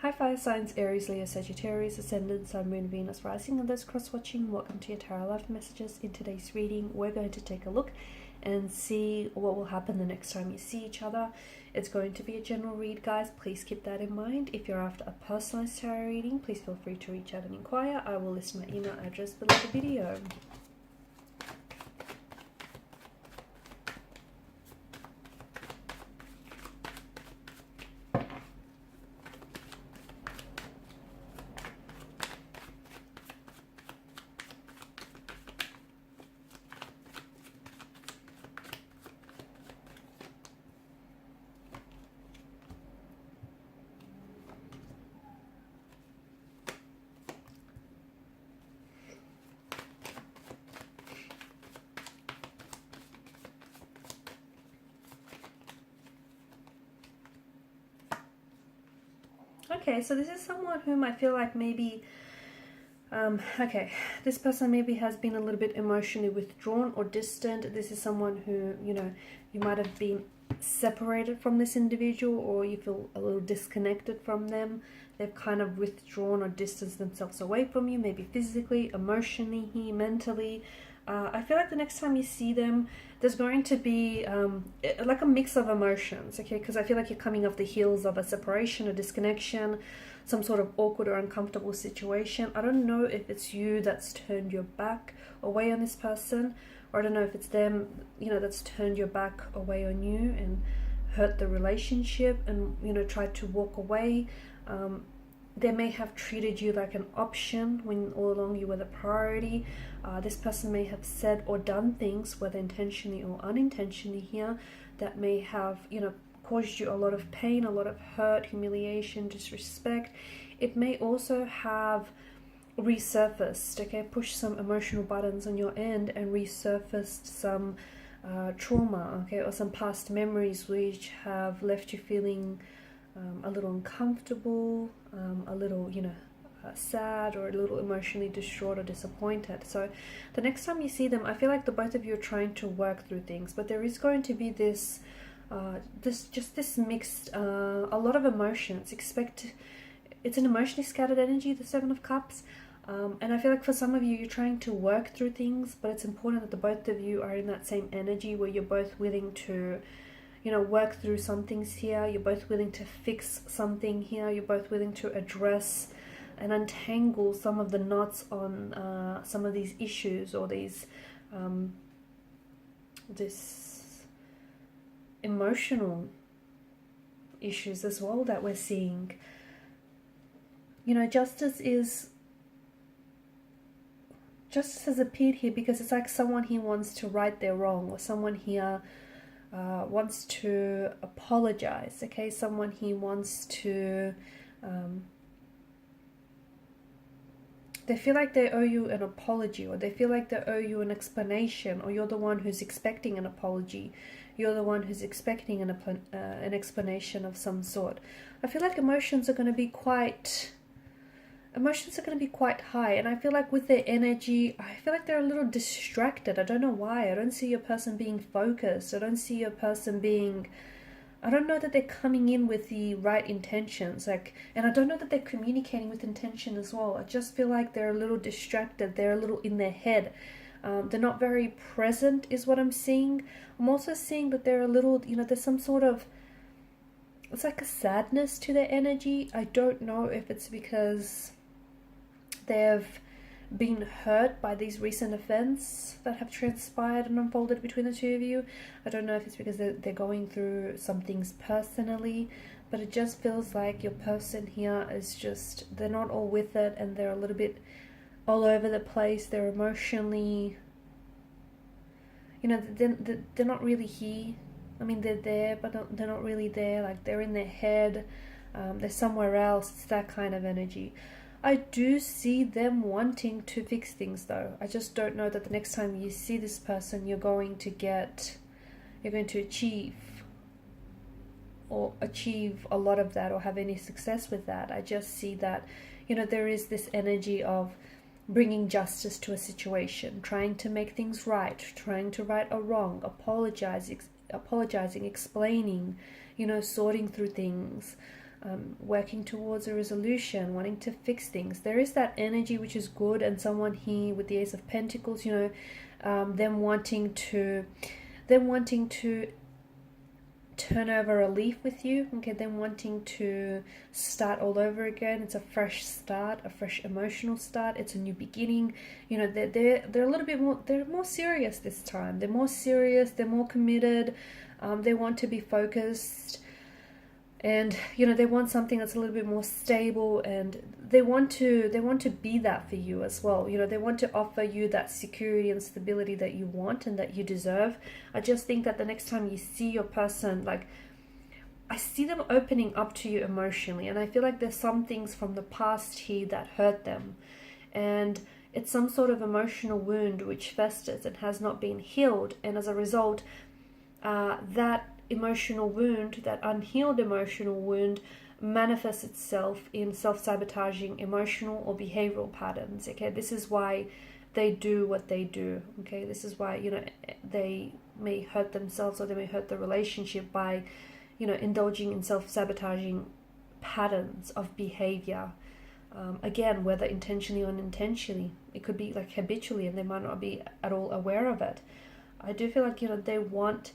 Hi fire signs, Aries, Leo, Sagittarius, Ascendant, Sun, Moon, Venus, Rising, and those cross-watching. Welcome to your Tarot Life Messages. In today's reading, we're going to take a look and see what will happen the next time you see each other. It's going to be a general read, guys. Please keep that in mind. If you're after a personalized tarot reading, please feel free to reach out and inquire. I will list my email address below the video. Okay, so this is someone whom I feel like maybe, this person maybe has been a little bit emotionally withdrawn or distant. This is someone who, you might have been separated from this individual, or you feel a little disconnected from them. They've kind of withdrawn or distanced themselves away from you, maybe physically, emotionally, mentally. I feel like the next time you see them, there's going to be like a mix of emotions, okay? Because I feel like you're coming off the heels of a separation, a disconnection, some sort of awkward or uncomfortable situation. I don't know if it's you that's turned your back away on this person, or I don't know if it's them, that's turned your back away on you and hurt the relationship and, tried to walk away. They may have treated you like an option when all along you were the priority. This person may have said or done things, whether intentionally or unintentionally here, that may have, caused you a lot of pain, a lot of hurt, humiliation, disrespect. It may also have resurfaced, okay, pushed some emotional buttons on your end and resurfaced some trauma, okay, or some past memories which have left you feeling a little uncomfortable, a little, sad, or a little emotionally distraught or disappointed. So the next time you see them, I feel like the both of you are trying to work through things, but there is going to be this this mixed, a lot of emotions. It's an emotionally scattered energy, the Seven of Cups. And I feel like for some of you, you're trying to work through things, but it's important that the both of you are in that same energy where you're both willing to work through some things here. You're both willing to fix something here. You're both willing to address and untangle some of the knots on some of these issues, or these this emotional issues as well that we're seeing. Justice has appeared here because it's like someone here wants to right their wrong, or someone here wants to apologize, okay? Someone here wants to, they feel like they owe you an apology, or they feel like they owe you an explanation, or you're the one who's expecting an apology. You're the one who's expecting an explanation of some sort. I feel like emotions are going to be quite high, and I feel like with their energy, I feel like they're a little distracted. I don't know why. I don't see your person being focused. I don't see your person being, I don't know that they're coming in with the right intentions, and I don't know that they're communicating with intention as well. I just feel like they're a little distracted. They're a little in their head. They're not very present is what I'm seeing. I'm also seeing that they're a little, there's some sort of, it's like a sadness to their energy. I don't know if it's because they've been hurt by these recent events that have transpired and unfolded between the two of you. I don't know if it's because they're going through some things personally, but it just feels like your person here is just, they're not all with it, and they're a little bit all over the place. They're emotionally, they're not really here. I mean, they're there, but they're not really there. Like, they're in their head, they're somewhere else. It's that kind of energy. I do see them wanting to fix things, though. I just don't know that the next time you see this person, you're going to achieve a lot of that, or have any success with that. I just see that, there is this energy of bringing justice to a situation, trying to make things right, trying to right a wrong, apologizing, explaining, sorting through things. working towards a resolution, wanting to fix things. There is that energy which is good, and someone here with the Ace of Pentacles, you know, them wanting to turn over a leaf with you, okay, them wanting to start all over again. It's a fresh start, a fresh emotional start. It's a new beginning. You know, they're a little bit more, they're more serious this time. They're more serious, they're more committed. They want to be focused, and you know, they want something that's a little bit more stable, and they want to be that for you as well. You know, they want to offer you that security and stability that you want and that you deserve. I just think that the next time you see your person, like, I see them opening up to you emotionally, and I feel like there's some things from the past here that hurt them, and it's some sort of emotional wound which festers and has not been healed, and as a result, that emotional wound, that unhealed emotional wound, manifests itself in self-sabotaging emotional or behavioral patterns. Okay, this is why they do what they do. Okay, this is why, you know, they may hurt themselves, or they may hurt the relationship by, you know, indulging in self-sabotaging patterns of behavior. Again, whether intentionally or unintentionally, it could be like habitually, and they might not be at all aware of it. I do feel like, you know, they want,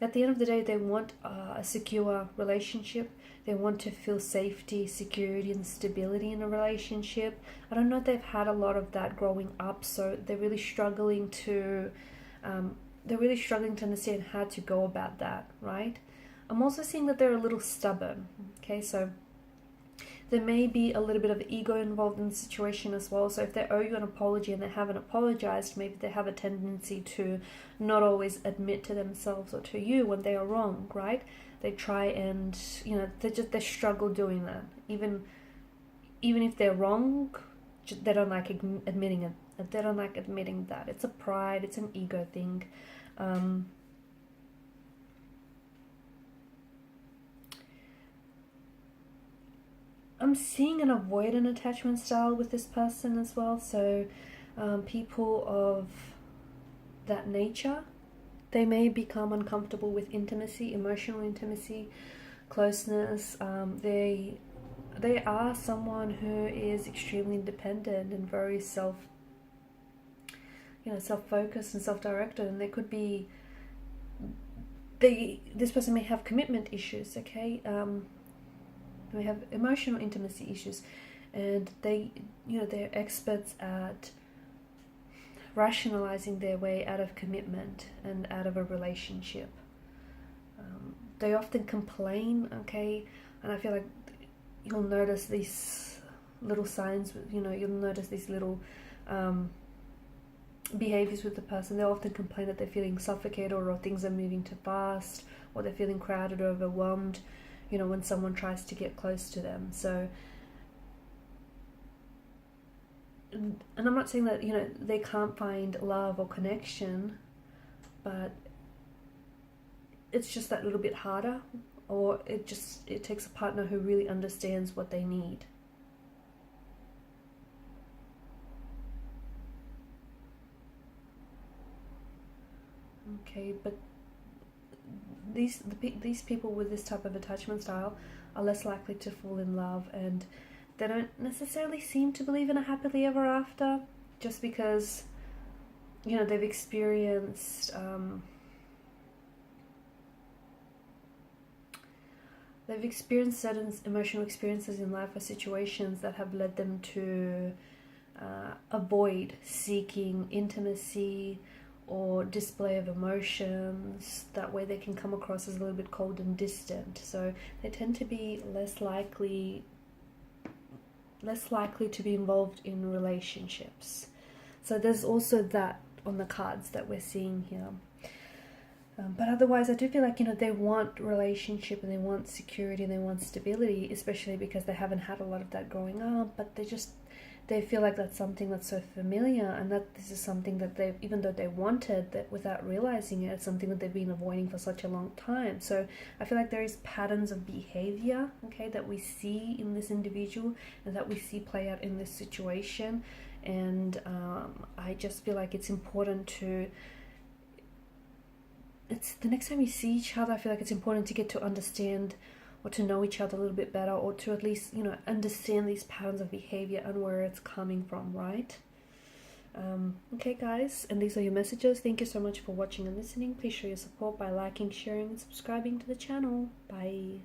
at the end of the day, they want a secure relationship. They want to feel safety, security, and stability in a relationship. I don't know if they've had a lot of that growing up, so they're really struggling to understand how to go about that, right? I'm also seeing that they're a little stubborn. Okay, so there may be a little bit of ego involved in the situation as well. So if they owe you an apology and they haven't apologized, maybe they have a tendency to not always admit to themselves or to you when they are wrong, right? They try and, you know, they struggle doing that. Even if they're wrong, they don't like admitting it. They don't like admitting that. It's a pride, it's an ego thing. I'm seeing an avoidant attachment style with this person as well. So people of that nature, they may become uncomfortable with intimacy, emotional intimacy, closeness. They are someone who is extremely independent and very self-focused and self-directed, and they could be, this person may have commitment issues, okay? They have emotional intimacy issues, and they're experts at rationalizing their way out of commitment and out of a relationship. They often complain, okay, and I feel like you'll notice these little signs, you know, you'll notice these little behaviors with the person. They often complain that they're feeling suffocated, or things are moving too fast, or they're feeling crowded or overwhelmed, you know, when someone tries to get close to them. So, and I'm not saying that, you know, they can't find love or connection, but it's just that little bit harder, or it takes a partner who really understands what they need. Okay, but these people with this type of attachment style are less likely to fall in love, and they don't necessarily seem to believe in a happily ever after, just because, you know, they've experienced certain emotional experiences in life or situations that have led them to avoid seeking intimacy or display of emotions. That way they can come across as a little bit cold and distant. So they tend to be less likely to be involved in relationships. So there's also that on the cards that we're seeing here. But otherwise, I do feel like, you know, they want relationship and they want security and they want stability, especially because they haven't had a lot of that growing up, but they feel like that's something that's so familiar, and that this is something that they, even though they wanted that without realizing it, it's something that they've been avoiding for such a long time. So I feel like there is patterns of behavior, okay, that we see in this individual and that we see play out in this situation. And I just feel like it's important to, the next time you see each other, I feel like it's important to get to understand or to know each other a little bit better, or to at least, you know, understand these patterns of behavior and where it's coming from, right? Okay guys, and these are your messages. Thank you so much for watching and listening. Please show your support by liking, sharing and subscribing to the channel. Bye.